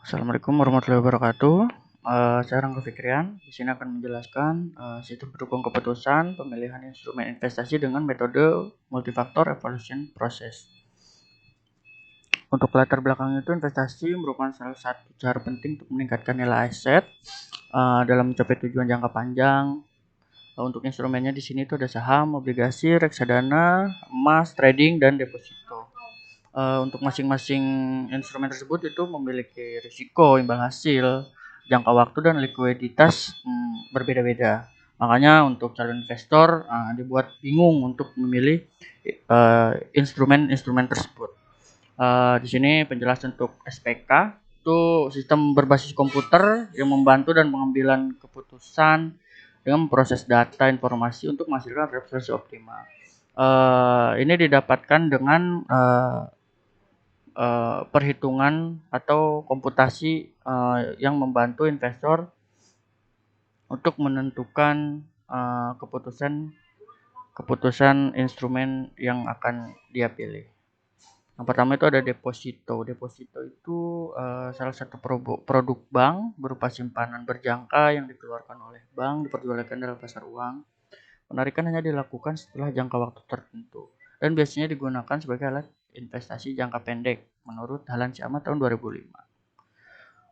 Assalamualaikum warahmatullahi wabarakatuh. Saya Rangga Fikrian. Di sini akan menjelaskan sistem pendukung keputusan pemilihan instrumen investasi dengan metode multifaktor evaluation process. Untuk latar belakang itu, investasi merupakan salah satu cara penting untuk meningkatkan nilai aset dalam mencapai tujuan jangka panjang. Untuk instrumennya di sini itu ada saham, obligasi, reksadana, emas, trading, dan deposito. Untuk masing-masing instrumen tersebut itu memiliki risiko, imbal hasil, jangka waktu, dan likuiditas berbeda-beda. Makanya untuk calon investor dibuat bingung untuk memilih instrumen-instrumen tersebut. Di sini penjelasan untuk SPK itu sistem berbasis komputer yang membantu dan pengambilan keputusan dengan memproses data informasi untuk menghasilkan referensi optimal. Ini didapatkan dengan perhitungan atau komputasi yang membantu investor untuk menentukan keputusan instrumen yang akan dia pilih. Yang pertama itu ada deposito. Deposito itu salah satu produk bank berupa simpanan berjangka yang dikeluarkan oleh bank diperjualbelikan dalam pasar uang. Penarikan hanya dilakukan setelah jangka waktu tertentu dan biasanya digunakan sebagai alat investasi jangka pendek menurut Dahlan Syama tahun 2005.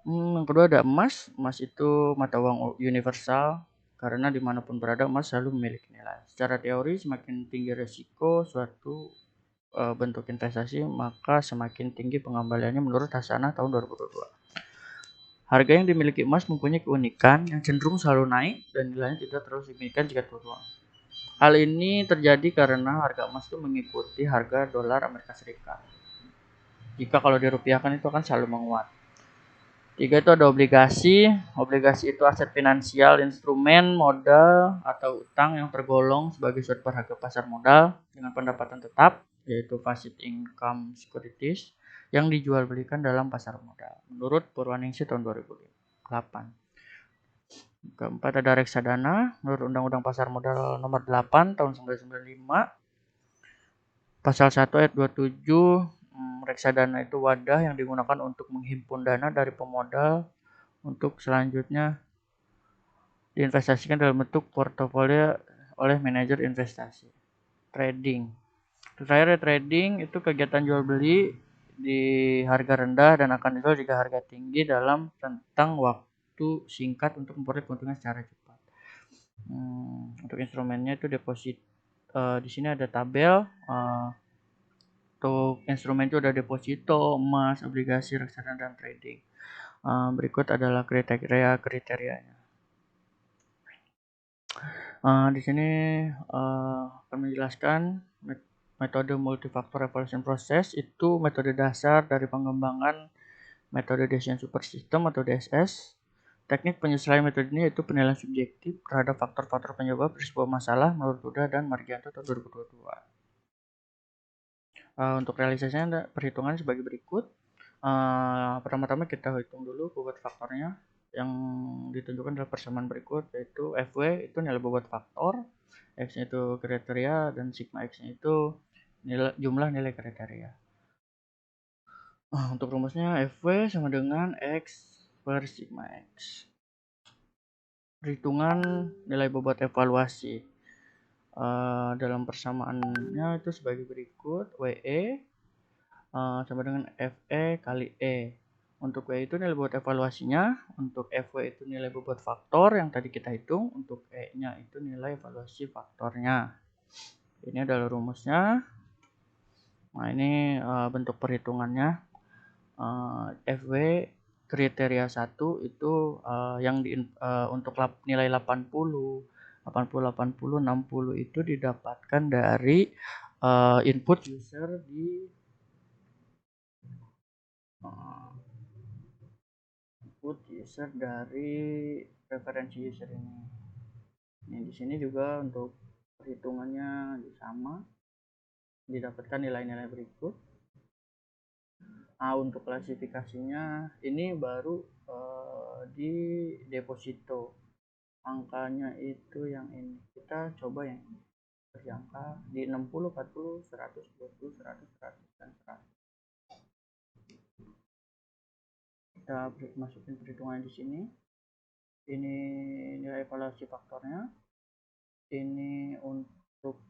Yang kedua ada emas. Emas itu mata uang universal karena dimanapun berada emas selalu memiliki nilai. Secara teori semakin tinggi resiko suatu bentuk investasi maka semakin tinggi pengembaliannya menurut Hasanah tahun 2022. Harga yang dimiliki emas mempunyai keunikan yang cenderung selalu naik dan nilainya tidak terlalu signifikan jika turun. Hal ini terjadi karena harga emas itu mengikuti harga dolar Amerika Serikat. Jika kalau dirupiahkan itu akan selalu menguat. 3 itu ada obligasi. Obligasi itu aset finansial, instrumen, modal, atau utang yang tergolong sebagai suatu harga pasar modal dengan pendapatan tetap, yaitu passive income securities, yang dijual belikan dalam pasar modal. Menurut Purwaningsih tahun 2008. Keempat ada reksadana. Menurut Undang-Undang Pasar Modal Nomor 8 tahun 1995, Pasal 1 ayat 27, reksadana itu wadah yang digunakan untuk menghimpun dana dari pemodal untuk selanjutnya diinvestasikan dalam bentuk portofolio oleh manajer investasi. Trading. Terakhir trading itu kegiatan jual beli di harga rendah dan akan dijual jika harga tinggi dalam rentang waktu singkat untuk memperoleh keuntungan secara cepat. Untuk instrumennya itu deposit. Di sini ada tabel. Untuk instrumen itu ada deposito, emas, obligasi, reksadana, dan trading. Berikut adalah kriteria-kriterianya. Di sini akan menjelaskan metode multifaktor evaluation process itu metode dasar dari pengembangan metode decision super system atau DSS. Teknik penyesuaian metode ini yaitu penilaian subjektif terhadap faktor-faktor penyebab sebuah masalah menurut Huda dan Margianto tahun 2022. Untuk realisasinya ada perhitungan sebagai berikut. Pertama-tama kita hitung dulu bobot faktornya yang ditunjukkan dalam persamaan berikut, yaitu FW itu nilai bobot faktor, X itu kriteria, dan sigma X itu jumlah nilai kriteria. Untuk rumusnya FW sama dengan X per sigma X. Perhitungan nilai bobot evaluasi dalam persamaannya itu sebagai berikut, WE sama dengan FE kali E. Untuk W itu nilai bobot evaluasinya, untuk FW itu nilai bobot faktor yang tadi kita hitung, untuk E-nya itu nilai evaluasi faktornya. Ini adalah rumusnya. Nah, ini bentuk perhitungannya. FW kriteria 1 itu yang untuk nilai 80, 60 itu didapatkan dari input user di input user dari referensi user ini. Ini di sini juga untuk perhitungannya sama, didapatkan nilai-nilai berikut. Untuk klasifikasinya ini baru di deposito. Angkanya itu yang ini. Kita coba yang ini. Berjangka di 60, 40, 100, 20, 100, 100, dan 100. kita masukin perhitungannya di sini. Ini nilai evaluasi faktornya. Ini untuk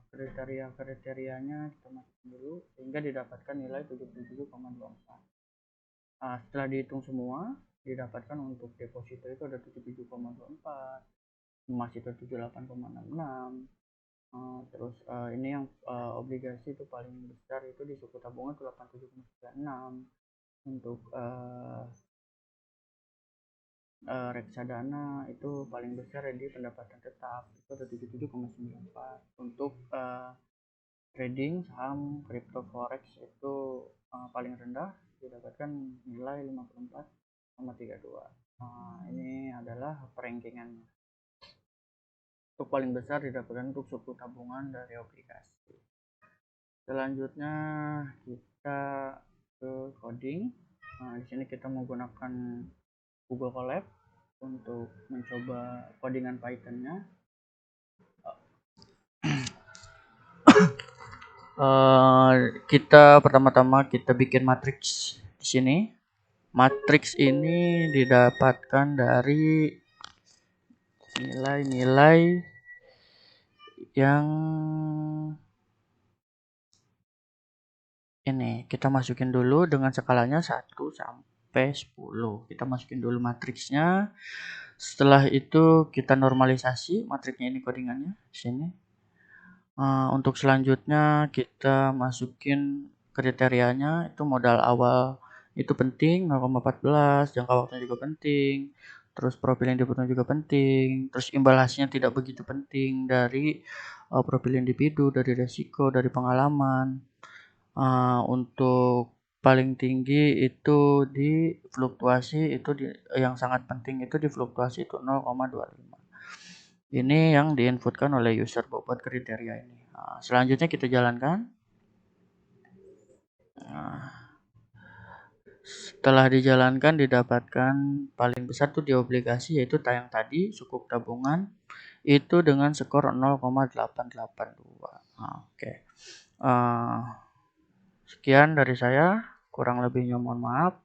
kriterianya kita masukin dulu sehingga didapatkan nilai 77,24. Setelah dihitung semua, didapatkan untuk deposito itu ada 77,24, emas itu 78,66. Terus ini yang obligasi itu paling besar itu di suku tabungan itu 87,96. Untuk reksadana itu paling besar di pendapatan tetap itu ada 77,94. Untuk trading saham crypto forex itu paling rendah didapatkan nilai 54,32. Ini adalah rankingannya. Untuk paling besar didapatkan untuk suku tabungan dari obligasi. Selanjutnya kita ke coding. Di sini kita menggunakan Google Colab untuk mencoba codingan Python-nya. Kita pertama-tama kita bikin matriks di sini. Matriks ini didapatkan dari nilai-nilai yang ini. Kita masukin dulu dengan skalanya 1 sampai 10. Kita masukin dulu matriksnya. Setelah itu kita normalisasi matriksnya ini codingannya di sini. Untuk selanjutnya kita masukin kriterianya, itu modal awal itu penting 0,14, jangka waktunya juga penting, terus profil individu juga penting, terus imbal hasilnya tidak begitu penting dari profil individu, dari resiko, dari pengalaman. Untuk paling tinggi itu di fluktuasi itu yang sangat penting itu di fluktuasi itu 0,25. Ini yang diinputkan oleh user buat kriteria ini. Selanjutnya kita jalankan. Setelah dijalankan didapatkan paling besar tuh di obligasi yaitu yang tadi sukuk tabungan itu dengan skor 0,882. Oke. Sekian dari saya, kurang lebihnya mohon maaf.